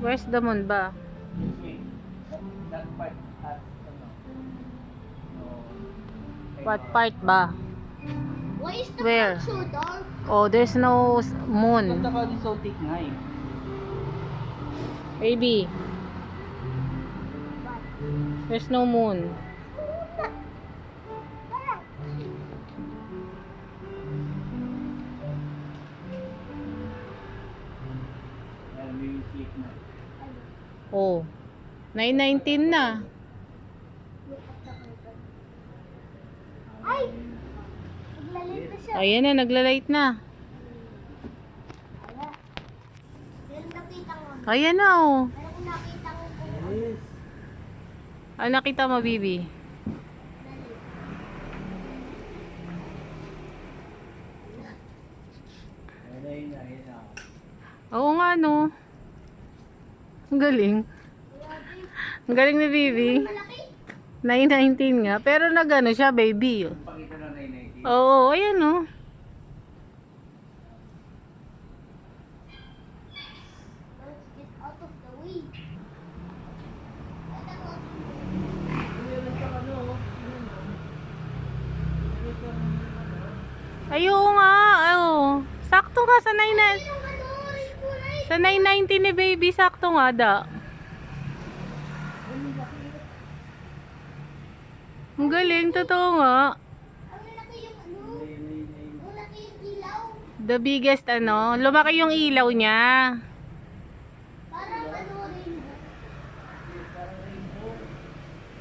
Where's the moon ba? This way. That part at ano. No. What part ba? Why is the Where? cloud so dark? Oh, there's no moon. Because the cloud is so thick nga eh. Baby, What? there's no moon. And we will sleep na. Oh, 9:19 na. Look at the curtain. Ay! Naglalit na siya. Ayan na, nagla-light na. Ala. Meron nakita ko. Ayan na oh. Meron nakita ko kung Yes. Ano nakita mo, Bibi? lalit. Ayun na, ayun na. Oo nga no. Ang galing. Ang galing ni Bibi. Malaki. 9:19 nga. Pero nagano siya, baby. Pakita na 990. Oo, ayan oh. Let's get out of the way. Ay, oo nga. Oo. Sakto nga sa 9 Yung ano, yung kulay. sa 9:19 ni baby. Sakto nga da. Ang galing. Totoo nga. Ang lalaki yung ano. Ang laki yung ilaw. The biggest ano. Lumaki yung ilaw niya. Parang ano rainbow.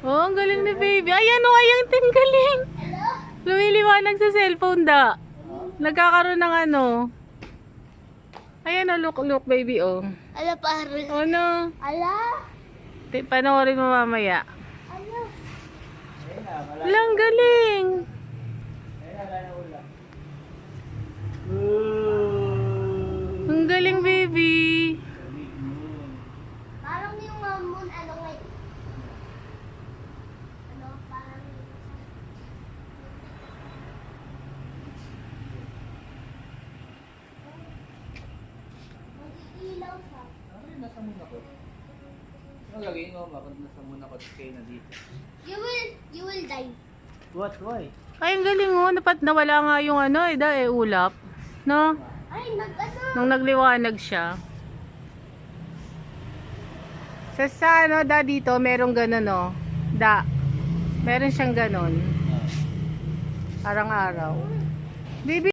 Oh, ang galing ni baby. Ayan o, ayan ting galing. Hello? Lumiliwanag sa cellphone da. Nagkakaroon ng ano. Ayan o, look baby oh. Ala parang. Oh no. Ala? Panoorin mo mamaya. Ano? Ayun na, wala. Lang galing. Ayun na, wala na ulam. Ang galing baby. Big moon. Parang yung moon ano ngayon. Ano parang mag-iilaw siya. Ano yun, nasa moon ako? Ano gagawin mo? Bakit nasa moon ako kayo na dito? You will die. What? Why? Ay, ang galing oh. Dapat nawala nga yung ano ulap. No? Ay, nag-ano? Nung nagliwanag siya. Sa ano, da dito, merong ganun oh. Da. Meron siyang ganun. Parang araw. Baby,